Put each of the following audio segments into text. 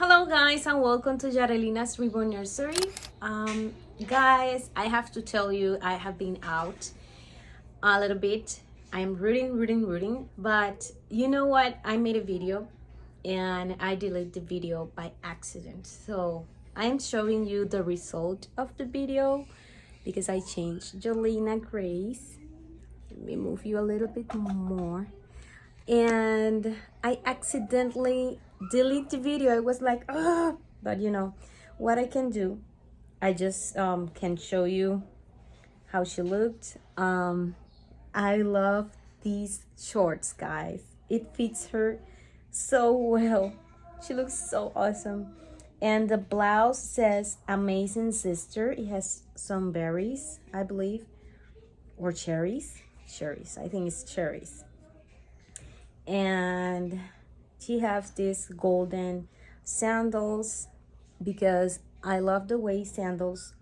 Hello guys and welcome to Yarelina's Reborn Nursery. Guys, I have to tell you I have been out a little bit. I'm rooting, but you know what? I made a video and I deleted the video by accident. So I'm showing you the result of the video because I changed Jolina Grace. Let me move you a little bit more. And I accidentally delete the video. I was like, oh, but you know what I can do. I just can show you how she looked. I love these shorts, guys. It fits her so well. She looks so awesome. And the blouse says amazing sister. It has some berries, I believe, or cherries. I think it's cherries. And she has these golden sandals because I love the way sandals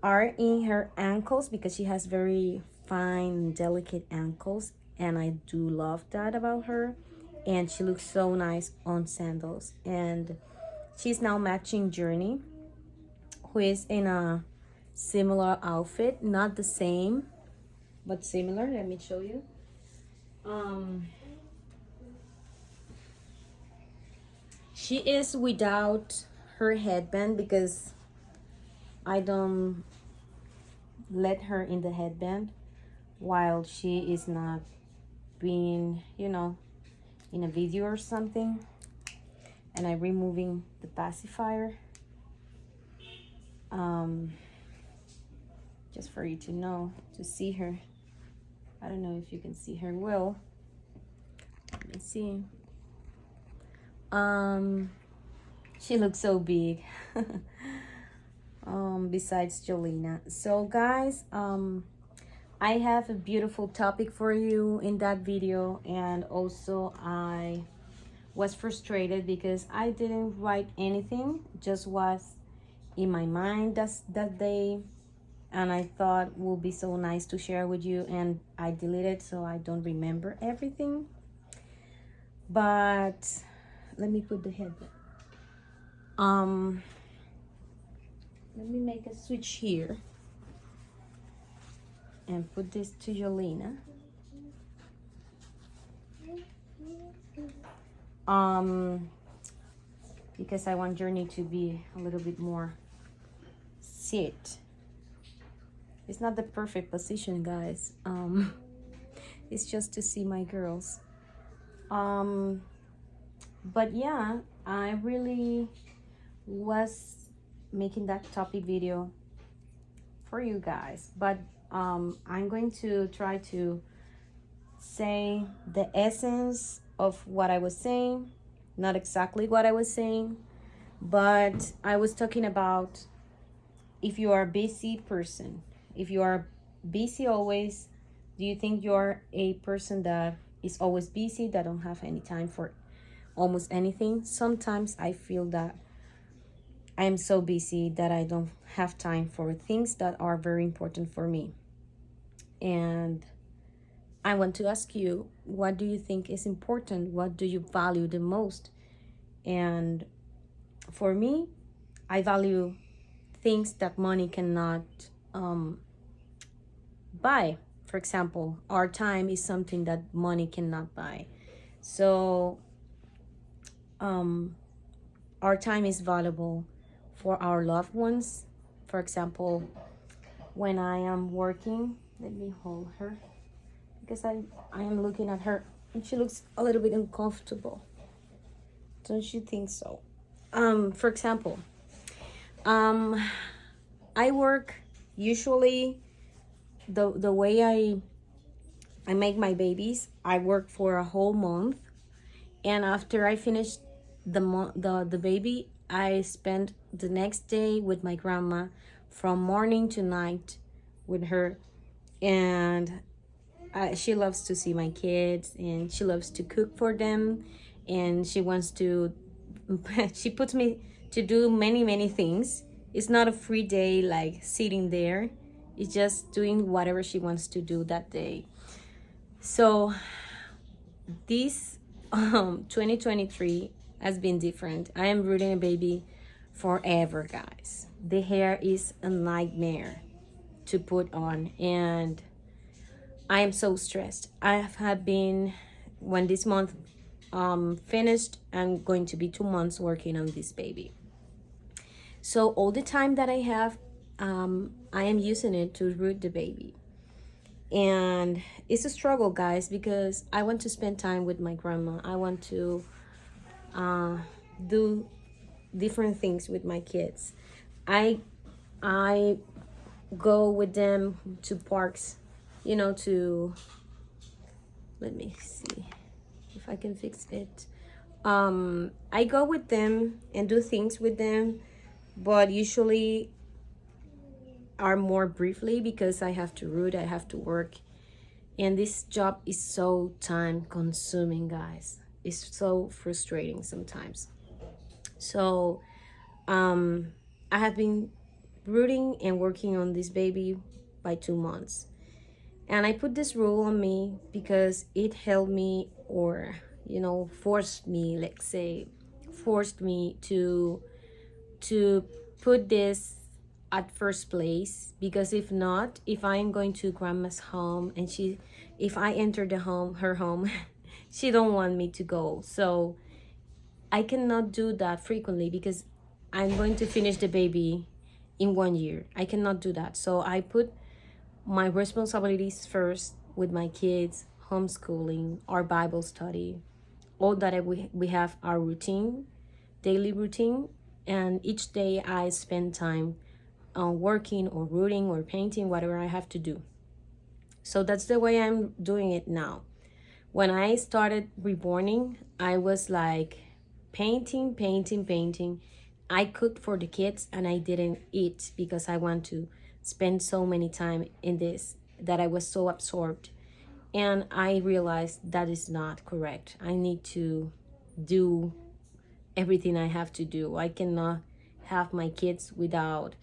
are in her ankles because she has very fine, delicate ankles, and I do love that about her. And she looks so nice on sandals. And she's now matching Journey, who is in a similar outfit, not the same but similar. Let me show you. She is without her headband because I don't let her in the headband while she is not being, in a video or something. And I'm removing the pacifier. Just for you to know, to see her. I don't know if you can see her well. Let me see. She looks so big. Besides Jolina. So guys, I have a beautiful topic for you in that video, and also I was frustrated because I didn't write anything, just was in my mind that day, and I thought would be so nice to share with you, and I deleted so I don't remember everything. But let me put the headband. Let me make a switch here and put this to Jolina. Because I want Journey to be a little bit more sit. It's not the perfect position, guys. It's just to see my girls. But yeah, I really was making that topic video for you guys, but I'm going to try to say the essence of what I was saying, not exactly what I was saying, but I was talking about if you are a busy person, if you are busy always, do you think you're a person that is always busy, that don't have any time for almost anything? Sometimes I feel that I'm so busy that I don't have time for things that are very important for me. And I want to ask you, what do you think is important? What do you value the most? And for me, I value things that money cannot buy. For example, our time is something that money cannot buy. So our time is valuable for our loved ones. For example, when I am working, let me hold her because I am looking at her and she looks a little bit uncomfortable. Don't you think so? For example, I work usually the way I make my babies. I work for a whole month, and after I finish the baby, I spend the next day with my grandma from morning to night with her. And she loves to see my kids, and she loves to cook for them, and she wants to she puts me to do many things. It's not a free day like sitting there. It's just doing whatever she wants to do that day. So this 2023 has been different. I am rooting a baby forever, guys. The hair is a nightmare to put on, and I am so stressed. I have been, when this month finished, I'm going to be 2 months working on this baby. So all the time that I have, I am using it to root the baby. And it's a struggle, guys, because I want to spend time with my grandma. I want to do different things with my kids. I go with them to parks, to, let me see if I can fix it. I go with them and do things with them, but usually are more briefly because I have to root, I have to work. And this job is so time consuming, guys. It's so frustrating sometimes. So I have been rooting and working on this baby by 2 months. And I put this rule on me because it helped me, or, forced me, let's say, forced me to put this at first place. Because if not, if I am going to grandma's home and if I enter her home, she don't want me to go. So I cannot do that frequently because I'm going to finish the baby in 1 year. I cannot do that. So I put my responsibilities first with my kids, homeschooling, our Bible study, all that we have our routine, daily routine, and each day I spend time working or rooting or painting, whatever I have to do. So that's the way I'm doing it now. When I started reborning, I was like painting. I cooked for the kids and I didn't eat because I want to spend so many time in this that I was so absorbed. And I realized that is not correct. I need to do everything I have to do. I cannot have my kids without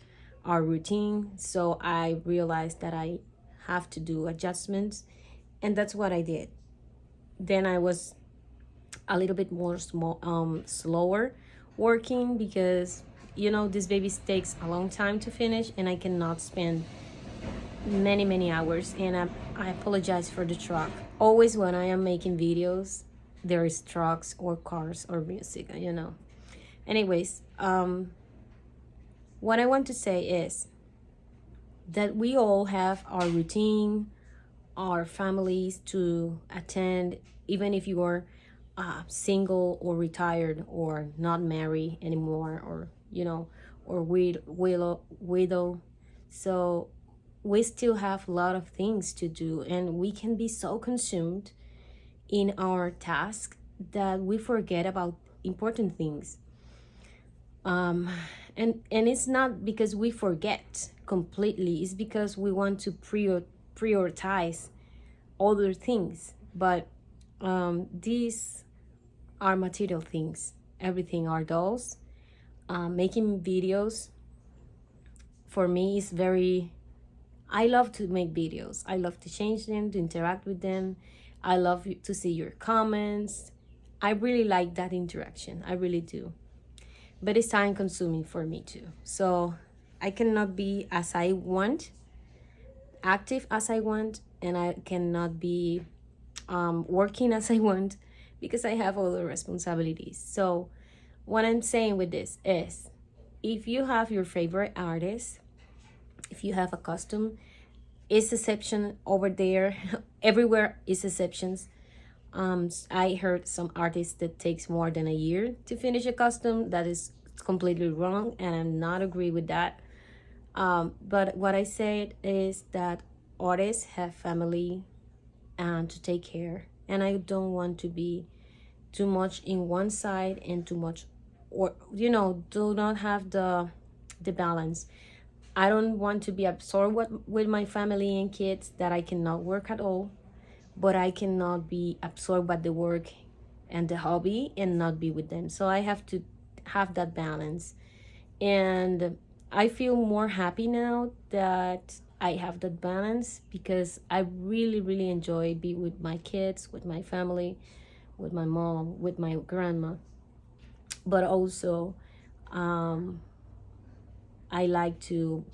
our routine. So I realized that I have to do adjustments, and that's what I did. Then I was a little bit more slower working because this baby takes a long time to finish and I cannot spend many hours. And I apologize for the truck. Always when I am making videos, there is trucks or cars or music. Anyways, what I want to say is that we all have our routine, our families to attend, even if you are single or retired or not married anymore, or or widow. So we still have a lot of things to do, and we can be so consumed in our task that we forget about important things. And it's not because we forget completely, it's because we want to prioritize other things. But these are material things. Everything are dolls. Making videos for me is I love to make videos. I love to change them, to interact with them. I love to see your comments. I really like that interaction. I really do. But it's time consuming for me too. So I cannot be as I want, active as I want, and I cannot be working as I want because I have other responsibilities. So what I'm saying with this is, if you have your favorite artist, if you have a custom, it's exception over there. Everywhere is exceptions. I heard some artists that takes more than a year to finish a custom. That is completely wrong, and I'm not agree with that. But what I said is that artists have family and to take care, and I don't want to be too much in one side and too much, or do not have the balance. I don't want to be absorbed with my family and kids that I cannot work at all, but I cannot be absorbed by the work and the hobby and not be with them. So I have to have that balance. And I feel more happy now that I have that balance, because I really enjoy be with my kids, with my family, with my mom, with my grandma. but also I like to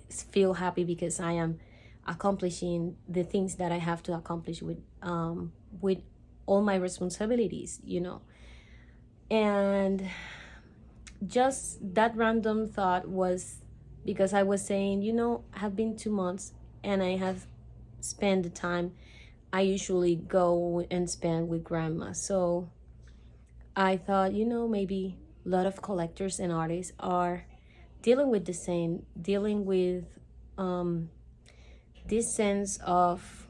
feel happy because I am accomplishing the things that I have to accomplish with all my responsibilities, you know. And just that random thought was because I was saying, you know, have been 2 months and I have spent the time I usually go and spend with grandma. So I thought, you know, maybe a lot of collectors and artists are dealing with the same, dealing with um, this sense of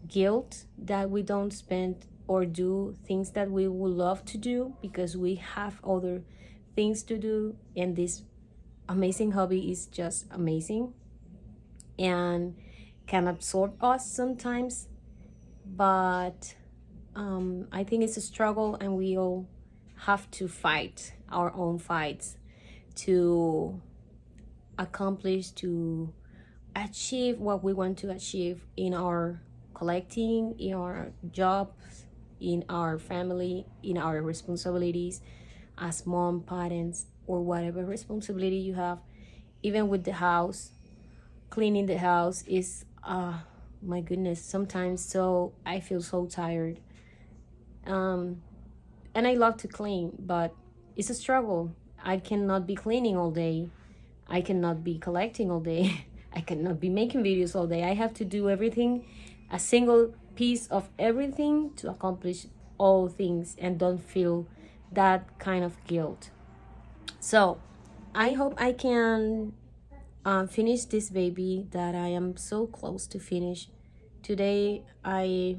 guilt that we don't spend or do things that we would love to do because we have other things to do, and this amazing hobby is just amazing and can absorb us sometimes. But I think it's a struggle, and we all have to fight our own fights to accomplish, to achieve what we want to achieve in our collecting, in our jobs, in our family, in our responsibilities as mom, parents, or whatever responsibility you have. Even with the house, cleaning the house is my goodness, sometimes so I feel so tired. um and I love to clean, but it's a struggle. I cannot be cleaning all day, I cannot be collecting all day, I cannot be making videos all day. I have to do everything, a single piece of everything to accomplish all things and don't feel that kind of guilt. So I hope I can finish this baby that I am so close to finish. Today I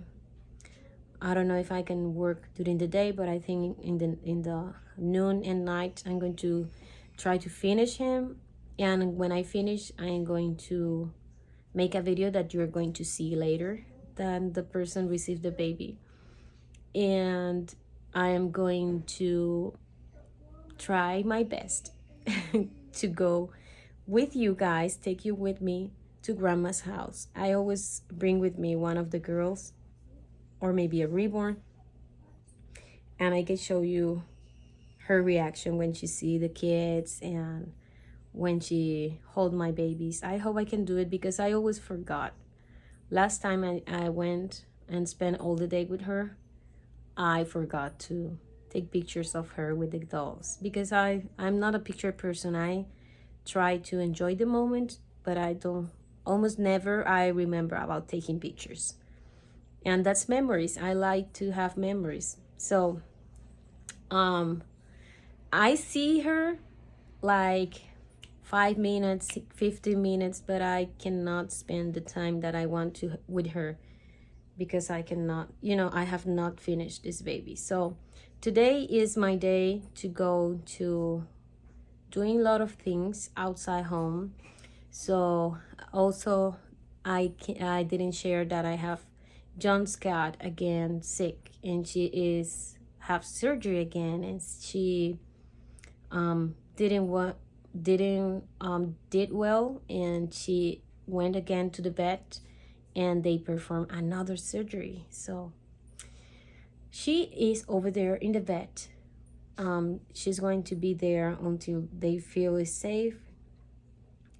don't know if I can work during the day, but I think in the noon and night I'm going to try to finish him. And when I finish, I am going to make a video that you're going to see later that the person received the baby. And I am going to try my best to go with you guys, take you with me to grandma's house. I always bring with me one of the girls or maybe a reborn, and I can show you her reaction when she see the kids and when she hold my babies. I hope I can do it because I always forgot. Last time I went and spent all the day with her, I forgot to take pictures of her with the dolls because I'm not a picture person. I try to enjoy the moment, but I don't, almost never I remember about taking pictures. And that's memories. I like to have memories. So I see her like 5 minutes, 15 minutes, but I cannot spend the time that I want to with her because I cannot, you know, I have not finished this baby. So today is my day to go to doing a lot of things outside home. So also I didn't share that I have John's cat again sick, and she is have surgery again, and she did well, and she went again to the vet and they performed another surgery. So she is over there in the vet. She's going to be there until they feel is safe,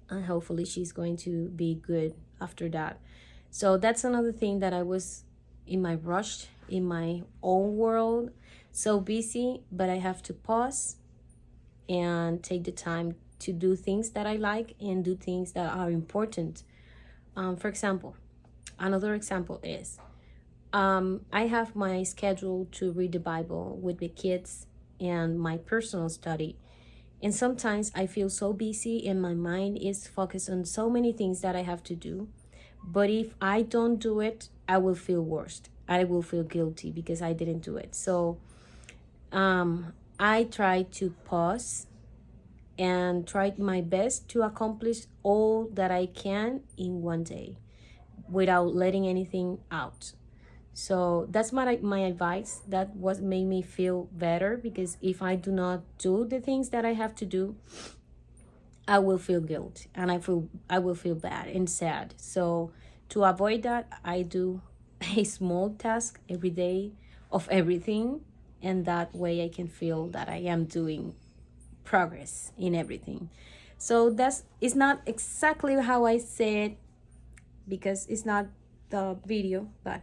and hopefully she's going to be good after that. So that's another thing that I was in my rush, in my own world, so busy, but I have to pause and take the time to do things that I like and do things that are important. For example, another example is I have my schedule to read the Bible with the kids and my personal study. And sometimes I feel so busy and my mind is focused on so many things that I have to do. But if I don't do it, I will feel worse. I will feel guilty because I didn't do it. So I try to pause and try my best to accomplish all that I can in one day without letting anything out. So that's my advice. That was made me feel better, because if I do not do the things that I have to do, I will feel guilt and I will feel bad and sad. So to avoid that, I do a small task every day of everything, and that way I can feel that I am doing progress in everything. So it's not exactly how I said, because it's not the video, but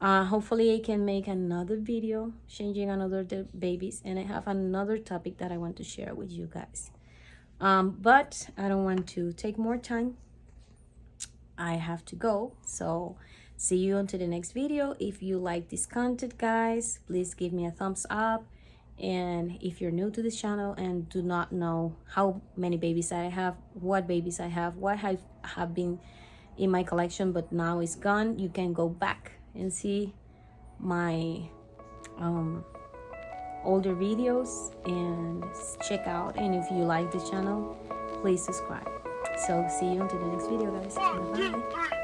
hopefully I can make another video changing another babies, and I have another topic that I want to share with you guys. But I don't want to take more time. I have to go. So see you until the next video. If you like this content, guys, please give me a thumbs up. And if you're new to this channel and do not know how many babies I have, what babies I have, what have been in my collection but now it's gone, you can go back and see my older videos and check out. And if you like this channel, please subscribe. So see you until the next video, guys. Bye.